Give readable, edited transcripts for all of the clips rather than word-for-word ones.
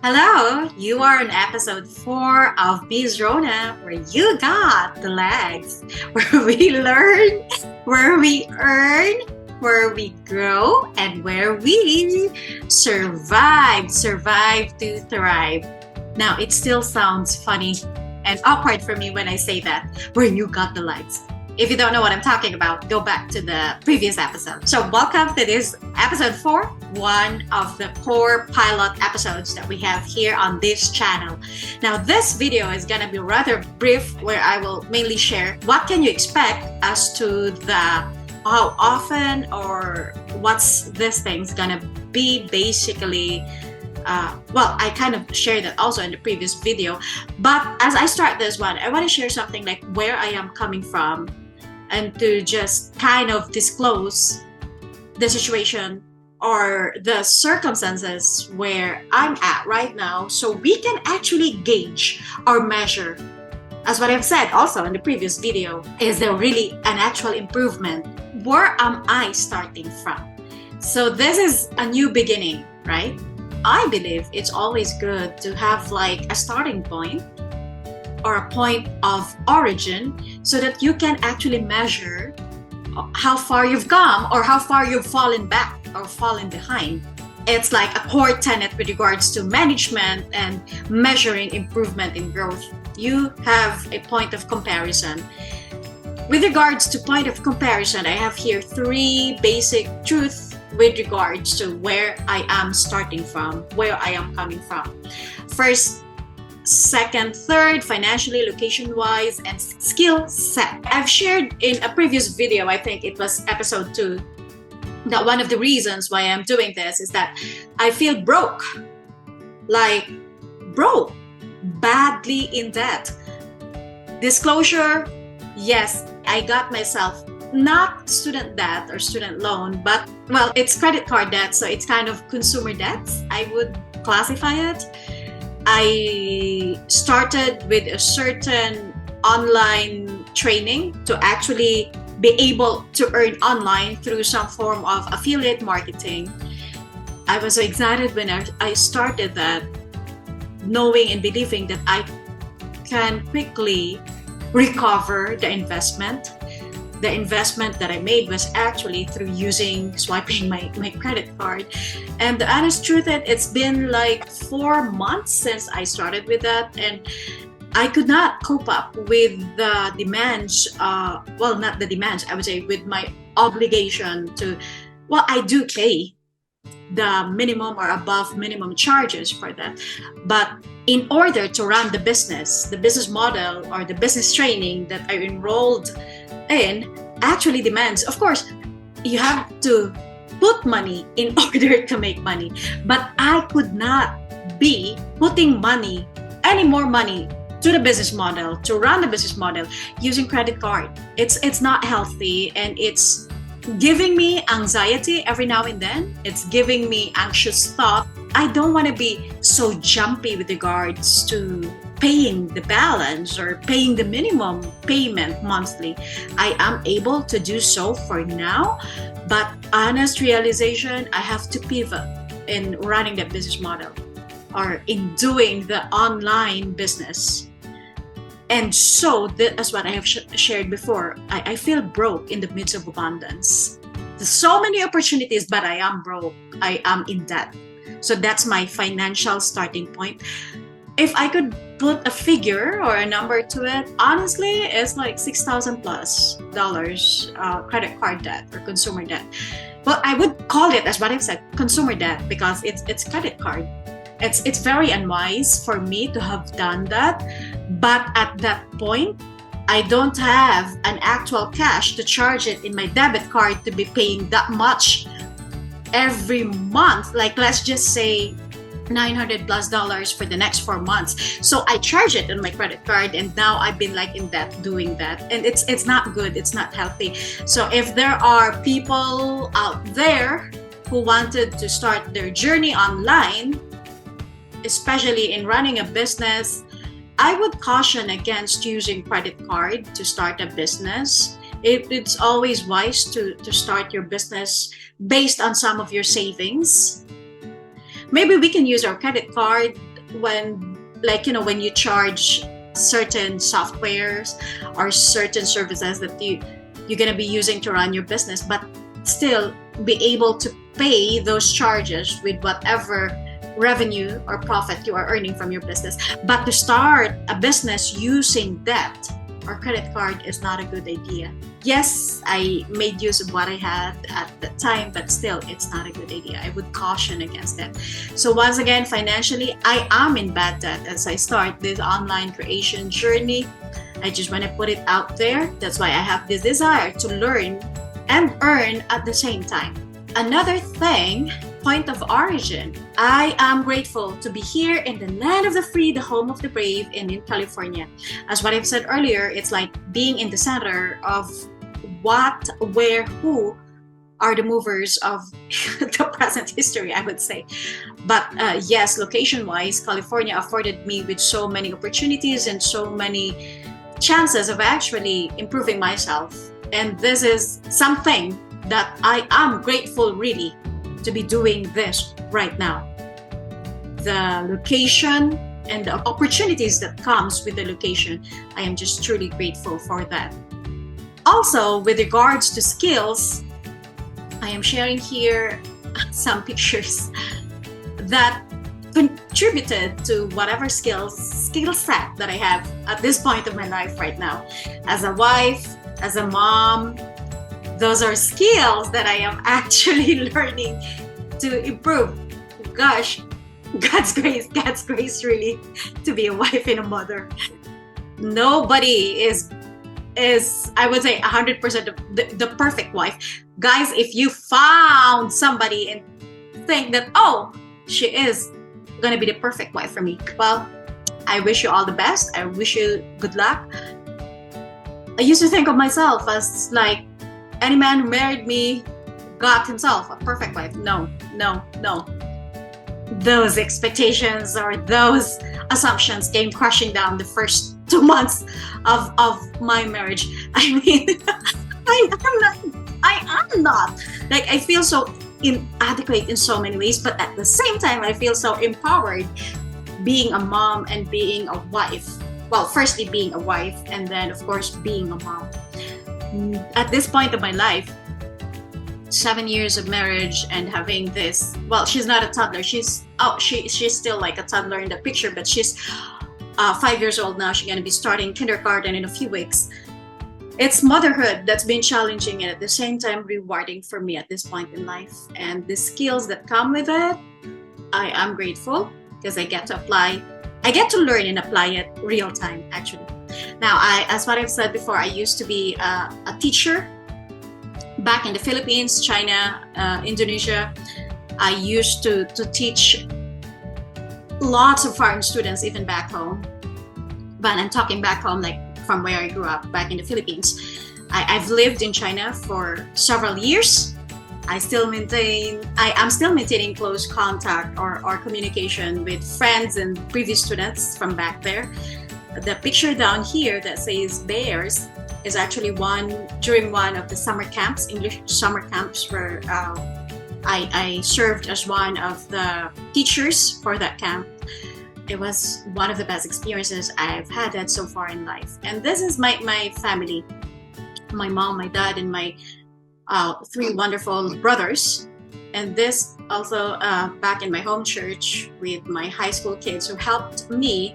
Hello, you are on episode 4 of Rona, where you got the legs, where we learn, where we earn, where we grow, and where we survive to thrive. Now, it still sounds funny and awkward for me when I say that, where you got the legs. If you don't know what I'm talking about, go back to the previous episode. So, welcome to this episode 4, one of the core pilot episodes that we have here on this channel. Now, this video is going to be rather brief, where I will mainly share what can you expect as to the how often or what's this thing's going to be basically. I kind of shared that also in the previous video. But as I start this one, I want to share something like where I am coming from and to just kind of disclose the situation or the circumstances where I'm at right now so we can actually gauge or measure. As what I've said also in the previous video, is there really an actual improvement? Where am I starting from? So this is a new beginning, right? I believe it's always good to have like a starting point or a point of origin so that you can actually measure how far you've come or how far you've fallen back or fallen behind. It's like a core tenet with regards to management and measuring improvement in growth. You have a point of comparison. With regards to point of comparison, I have here 3 basic truths with regards to where I am starting from, where I am coming from. First, second, third, financially, location-wise, and skill set. I've shared in a previous video, I think it was episode 2, that one of the reasons why I'm doing this is that I feel broke. Like, broke. Badly in debt. Disclosure, yes, I got myself not student debt or student loan, but well, it's credit card debt, so it's kind of consumer debts, I would classify it. I started with a certain online training to actually be able to earn online through some form of affiliate marketing. I was so excited when I started that, knowing and believing that I can quickly recover the investment. The investment that I made was actually through swiping my credit card. And the honest truth is, it's been like 4 months since I started with that, and I could not cope up with the demands, not the demands, I would say, with my obligation to, I do pay the minimum or above minimum charges for that. But in order to run the business model or the business training that I enrolled in actually demands, of course, you have to put money in order to make money. But I could not be putting any more money to the business model, to run the business model using credit card. It's not healthy, and it's giving me anxiety every now and then. It's giving me anxious thought. I don't want to be so jumpy with regards to paying the balance or paying the minimum payment monthly. I am able to do so for now, but honest realization, I have to pivot in running the business model or in doing the online business. And so that's what I have shared before. I feel broke in the midst of abundance. There's so many opportunities, but I am broke. I am in debt. So that's my financial starting point. If I could put a figure or a number to it, honestly, it's like $6,000 plus credit card debt or consumer debt. Well, I would call it, as what I've said, consumer debt, because it's credit card. It's very unwise for me to have done that. But at that point, I don't have an actual cash to charge it in my debit card to be paying that much every month. Like, let's just say $900 plus for the next 4 months. So I charge it on my credit card, and now I've been like in debt doing that, and it's not good. It's not healthy. So if there are people out there who wanted to start their journey online, especially in running a business, I would caution against using credit card to start a business. It's always wise to start your business based on some of your savings. Maybe we can use our credit card when, like, when you charge certain softwares or certain services that you're going to be using to run your business, but still be able to pay those charges with whatever revenue or profit you are earning from your business. But to start a business using debt or credit card is not a good idea. Yes, I made use of what I had at the time, but still, it's not a good idea. I would caution against that. So once again, financially, I am in bad debt as I start this online creation journey. I just want to put it out there. That's why I have this desire to learn and earn at the same time. Another thing, point of origin. I am grateful to be here in the land of the free, the home of the brave, and in California. As what I've said earlier, it's like being in the center of what, where, who are the movers of the present history, I would say. But yes, location-wise, California afforded me with so many opportunities and so many chances of actually improving myself. And this is something that I am grateful really to be doing this right now. The location and the opportunities that comes with the location, I am just truly grateful for that. Also, with regards to skills, I am sharing here some pictures that contributed to whatever skill set that I have at this point of my life right now. As a wife, as a mom, those are skills that I am actually learning to improve. Gosh, God's grace really to be a wife and a mother. Nobody is I would say 100% of the perfect wife. Guys, if you found somebody and think that, oh, she is gonna be the perfect wife for me, well, I wish you all the best. I wish you good luck. I used to think of myself as like any man who married me got himself a perfect wife. No. Those expectations or those assumptions came crashing down the first 2 months of my marriage. I mean, I am not. Like, I feel so inadequate in so many ways, but at the same time, I feel so empowered being a mom and being a wife. Well, firstly being a wife, and then of course being a mom. At this point of my life, 7 years of marriage and having this, well, she's not a toddler. She's still like a toddler in the picture, but she's 5 years old now. She's gonna be starting kindergarten in a few weeks. It's motherhood that's been challenging and at the same time rewarding for me at this point in life. And the skills that come with it, I am grateful because I get to learn and apply it real time, actually. Now, as what I've said before, I used to be a teacher back in the Philippines, China, Indonesia. I used to teach lots of foreign students, even back home. But I'm talking back home, like from where I grew up, back in the Philippines. I've lived in China for several years. I am still maintaining close contact or communication with friends and previous students from back there. The picture down here that says bears is actually during one of the summer camps, English summer camps, where I served as one of the teachers for that camp. It was one of the best experiences I've had so far in life. And this is my family, my mom, my dad, and my 3 wonderful brothers. And this also back in my home church with my high school kids who helped me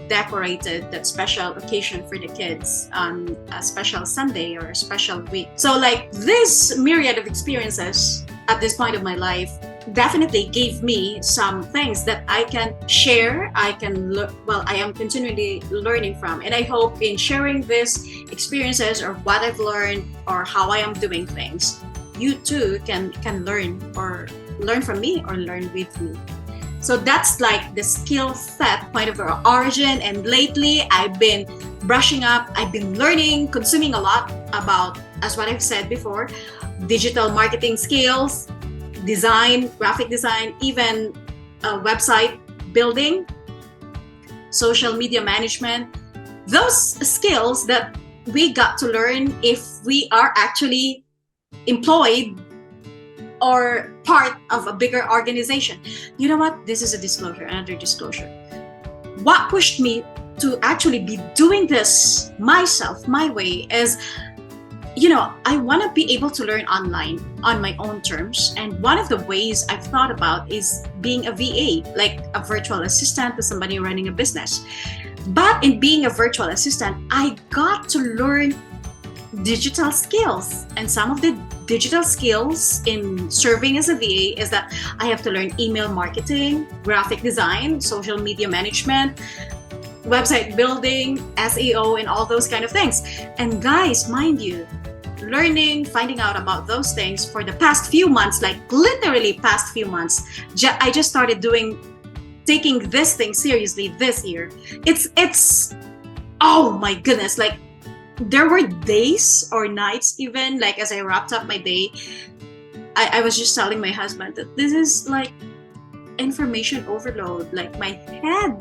decorated that special occasion for the kids on a special Sunday or a special week. So like this myriad of experiences at this point of my life definitely gave me some things that I can share. I am continually learning from, and I hope in sharing these experiences or what I've learned or how I am doing things, you too can learn from me or learn with me. So that's like the skill set point of origin. And lately I've been brushing up, I've been learning, consuming a lot about, as what I've said before, digital marketing skills, design, graphic design, even website building, social media management. Those skills that we got to learn if we are actually employed or part of a bigger organization. You know what? This is a disclosure, another disclosure. What pushed me to actually be doing this myself, my way, is, I want to be able to learn online on my own terms. And one of the ways I've thought about is being a VA, like a virtual assistant to somebody running a business. But in being a virtual assistant, I got to learn digital skills. And some of the digital skills in serving as a VA is that I have to learn email marketing, graphic design, social media management, website building, SEO, and all those kind of things. And guys, mind you, finding out about those things for the past few months, like literally past few months, I just started taking this thing seriously this year. It's oh my goodness, like there were days or nights, even like as I wrapped up my day, I was just telling my husband that this is like information overload. Like my head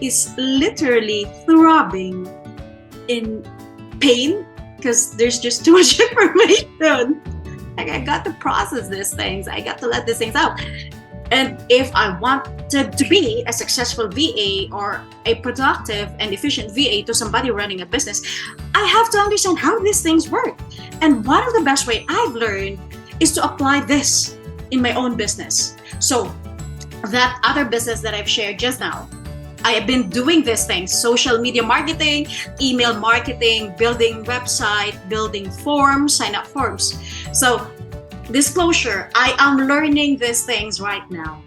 is literally throbbing in pain because there's just too much information. Like I got to process these things. I got to let these things out. And if I wanted to be a successful VA or a productive and efficient VA to somebody running a business, I have to understand how these things work. And one of the best way I've learned is to apply this in my own business. So that other business that I've shared just now, I have been doing these things: social media marketing, email marketing, building website, building forms, sign up forms. So disclosure, I am learning these things right now.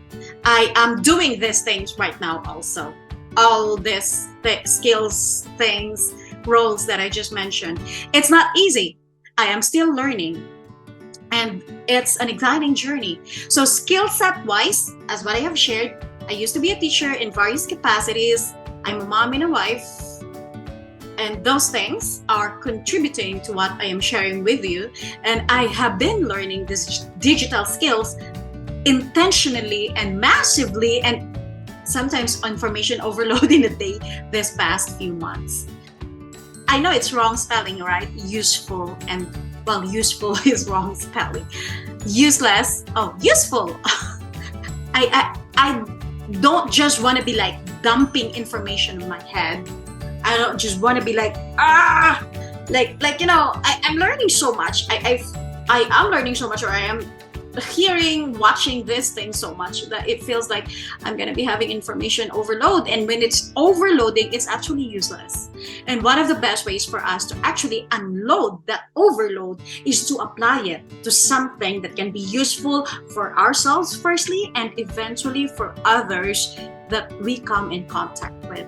I am doing these things right now also. All these skills, things, roles that I just mentioned. It's not easy. I am still learning. And it's an exciting journey. So skill set wise, as what I have shared, I used to be a teacher in various capacities. I'm a mom and a wife. And those things are contributing to what I am sharing with you. And I have been learning these digital skills intentionally and massively, and sometimes information overload in a day this past few months. I know it's wrong spelling, right? Useful and, well, useful is wrong spelling. Useless, useful. I don't just want to be like dumping information in my head. I don't just want to be like, I'm learning so much. I am learning so much, or I am watching this thing so much that it feels like I'm going to be having information overload. And when it's overloading, it's actually useless. And one of the best ways for us to actually unload that overload is to apply it to something that can be useful for ourselves firstly, and eventually for others that we come in contact with.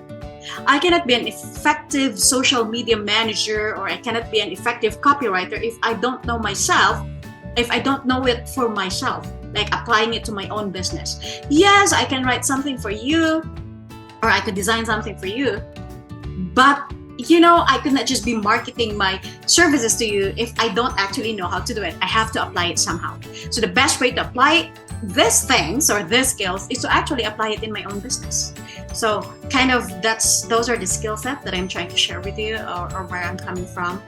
I cannot be an effective social media manager, or I cannot be an effective copywriter if I don't know myself, if I don't know it for myself, like applying it to my own business. Yes, I can write something for you, or I could design something for you, but I could not just be marketing my services to you if I don't actually know how to do it. I have to apply it somehow. So the best way to apply these things or these skills is to actually apply it in my own business. So kind of those are the skill set that I'm trying to share with you, or where I'm coming from.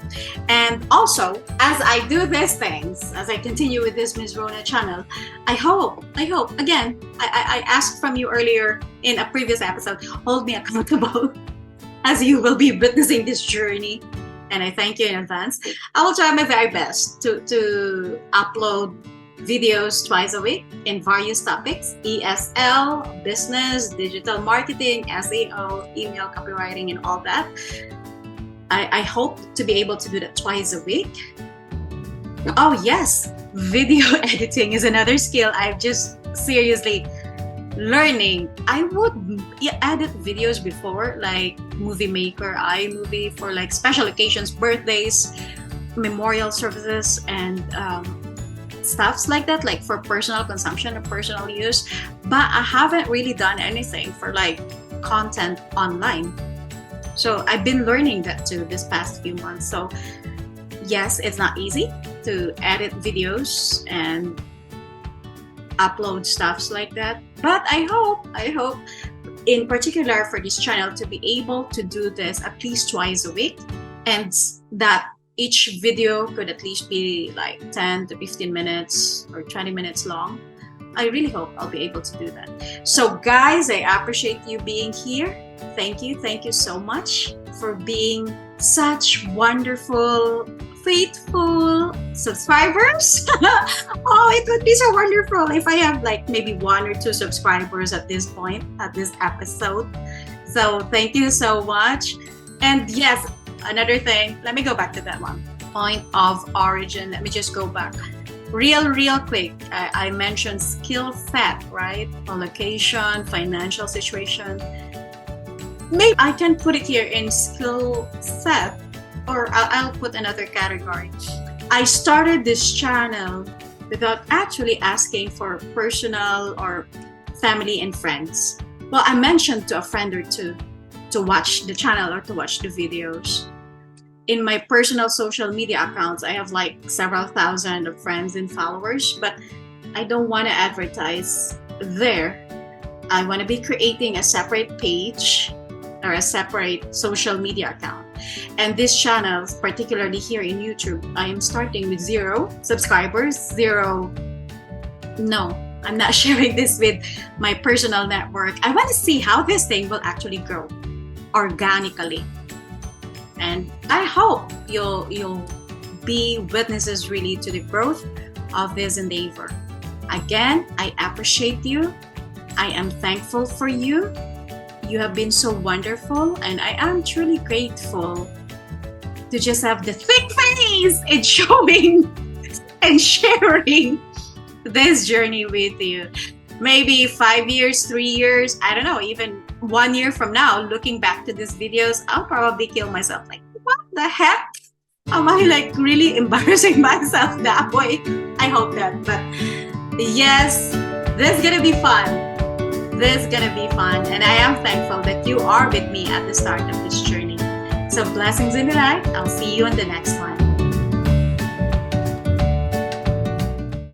And also, as I do these things, as I continue with this Ms. Rona channel, I hope, again, I asked from you earlier in a previous episode, hold me accountable as you will be witnessing this journey. And I thank you in advance. I will try my very best to upload videos twice a week in various topics: ESL, business, digital marketing, SEO, email copywriting, and all that. I hope to be able to do that twice a week. Oh yes, video editing is another skill I've just seriously learning. I would edit videos before, like Movie Maker, iMovie, for like special occasions, birthdays, memorial services, and stuffs like that, like for personal consumption or personal use. But I haven't really done anything for like content online. So I've been learning that too this past few months. So yes, it's not easy to edit videos and upload stuffs like that. But I hope in particular for this channel to be able to do this at least twice a week, and that each video could at least be like 10 to 15 minutes or 20 minutes long. I really hope I'll be able to do that. So guys, I appreciate you being here. Thank you so much for being such wonderful, faithful subscribers. Oh, it would be so wonderful if I have like maybe 1 or 2 subscribers at this point, at this episode. So thank you so much. And yes, another thing, let me go back to that one. Point of origin, let me just go back. Real quick, I mentioned skill set, right? Location, financial situation. Maybe I can put it here in skill set, or I'll put another category. I started this channel without actually asking for personal or family and friends. Well, I mentioned to a friend or two to watch the channel or to watch the videos. In my personal social media accounts, I have like several thousand of friends and followers, but I don't want to advertise there. I want to be creating a separate page or a separate social media account. And this channel, particularly here in YouTube, I am starting with 0 subscribers, no, I'm not sharing this with my personal network. I want to see how this thing will actually grow organically. And I hope you'll be witnesses really to the growth of this endeavor. Again, I appreciate you. I am thankful for you. You have been so wonderful, and I am truly grateful to just have the thick face in showing and sharing this journey with you. Maybe 5 years, 3 years, I don't know, even 1 year from now, looking back to these videos, I'll probably kill myself. Like, what the heck? Am I like really embarrassing myself that way? I hope not. But yes, this is gonna be fun. This is gonna be fun. And I am thankful that you are with me at the start of this journey. So blessings in the light. I'll see you in the next one.